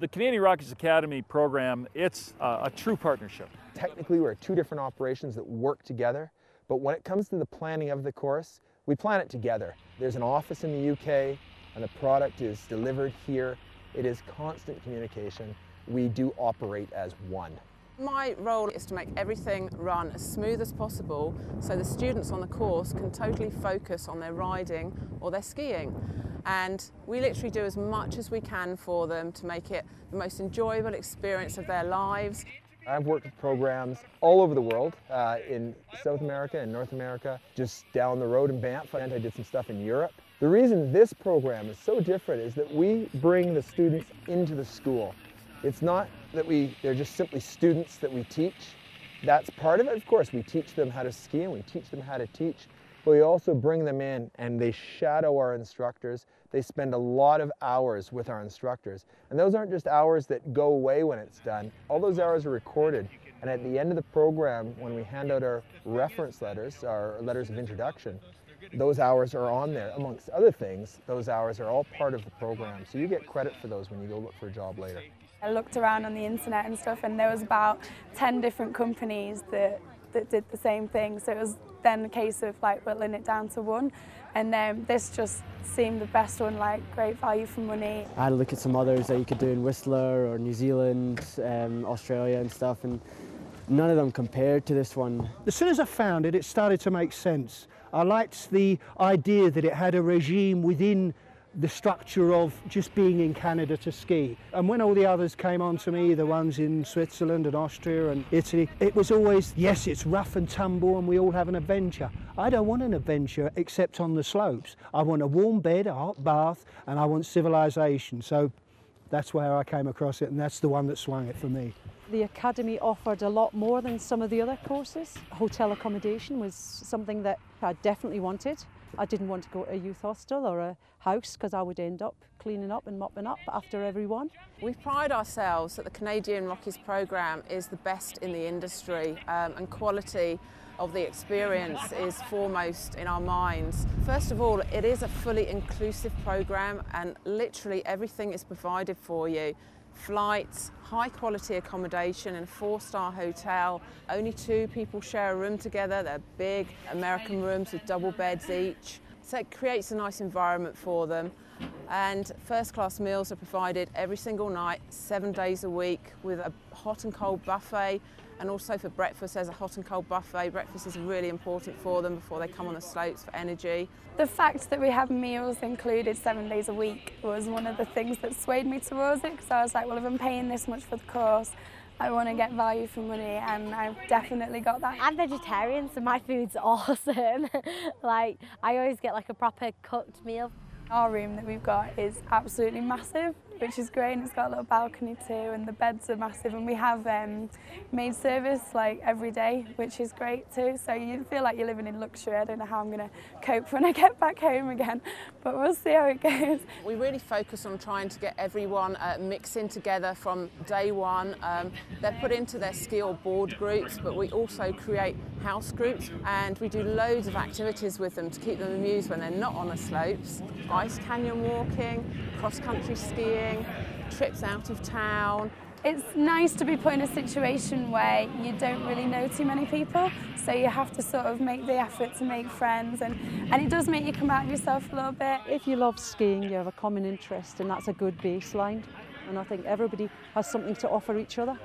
The Canadian Rockets Academy program, it's a true partnership. Technically, we're two different operations that work together, but when it comes to the planning of the course, we plan it together. There's an office in the UK, and the product is delivered here. It is constant communication. We do operate as one. My role is to make everything run as smooth as possible so the students on the course can totally focus on their riding or their skiing. And we literally do as much as we can for them to make it the most enjoyable experience of their lives. I've worked with programs all over the world, in South America and North America, just down the road in Banff, and I did some stuff in Europe. The reason this program is so different is that we bring the students into the school. It's not that they're just simply students that we teach. That's part of it, of course. We teach them how to ski and we teach them how to teach. But we also bring them in and they shadow our instructors. They spend a lot of hours with our instructors. And those aren't just hours that go away when it's done. All those hours are recorded. And at the end of the program, when we hand out our reference letters, our letters of introduction, those hours are on there. Amongst other things, those hours are all part of the program. So you get credit for those when you go look for a job later. I looked around on the internet and stuff, and there was about 10 different companies that did the same thing. So it was then a case of like whittling it down to one, and this just seemed the best one, like great value for money. I had a look at some others that you could do in Whistler or New Zealand, Australia and stuff, and none of them compared to this one. As soon as I found it, it started to make sense. I liked the idea that it had a regime within the structure of just being in Canada to ski. And when all the others came on to me, the ones in Switzerland and Austria and Italy, it was always, yes, it's rough and tumble and we all have an adventure. I don't want an adventure except on the slopes. I want a warm bed, a hot bath, and I want civilization. So that's where I came across it, and that's the one that swung it for me. The Academy offered a lot more than some of the other courses. Hotel accommodation was something that I definitely wanted. I didn't want to go to a youth hostel or a house because I would end up cleaning up and mopping up after everyone. We pride ourselves that the Canadian Rockies programme is the best in the industry, and quality of the experience is foremost in our minds. First of all, it is a fully inclusive programme and literally everything is provided for you. Flights, high quality accommodation in a 4-star hotel. Only 2 people share a room together. They're big American rooms with double beds each. So it creates a nice environment for them. And first-class meals are provided every single night, 7 days a week, with a hot and cold buffet. And also for breakfast, there's a hot and cold buffet. Breakfast is really important for them before they come on the slopes for energy. The fact that we have meals included 7 days a week was one of the things that swayed me towards it, because I was like, well, if I'm paying this much for the course, I want to get value for money, and I've definitely got that. I'm vegetarian, so my food's awesome. Like, I always get like a proper cooked meal. Our room that we've got is absolutely massive, which is great, and it's got a little balcony too, and the beds are massive, and we have maid service like every day, which is great too, so you feel like you're living in luxury. I don't know how I'm going to cope when I get back home again, but we'll see how it goes. We really focus on trying to get everyone mixing together from day one. They're put into their ski or board groups, but we also create house groups, and we do loads of activities with them to keep them amused when they're not on the slopes. Ice canyon walking, cross-country skiing, trips out of town. It's nice to be put in a situation where you don't really know too many people, so you have to sort of make the effort to make friends, and it does make you come out of yourself a little bit. If you love skiing, you have a common interest, and that's a good baseline. And I think everybody has something to offer each other.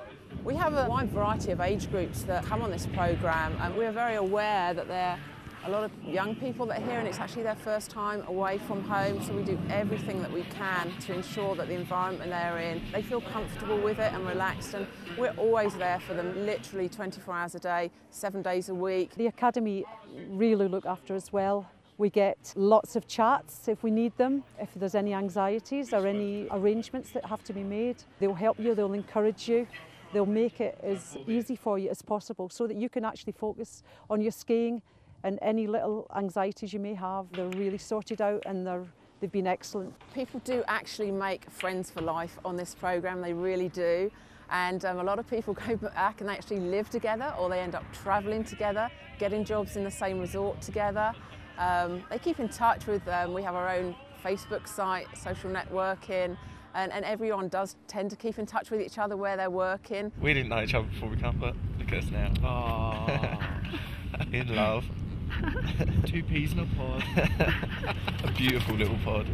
We have a wide variety of age groups that come on this programme, and we're very aware that there are a lot of young people that are here and it's actually their first time away from home, so we do everything that we can to ensure that the environment they're in, they feel comfortable with it and relaxed, and we're always there for them, literally 24 hours a day, 7 days a week. The Academy really look after us well. We get lots of chats if we need them, if there's any anxieties or any arrangements that have to be made. They'll help you, they'll encourage you. They'll make it as easy for you as possible so that you can actually focus on your skiing, and any little anxieties you may have, they're really sorted out, and they've been excellent. People do actually make friends for life on this programme, they really do. And a lot of people go back and they actually live together, or they end up travelling together, getting jobs in the same resort together. They keep in touch with, we have our own Facebook site, social networking, and everyone does tend to keep in touch with each other where they're working. We didn't know each other before we come, but look at us now. Oh. In love. 2 peas in a pod. A beautiful little pod.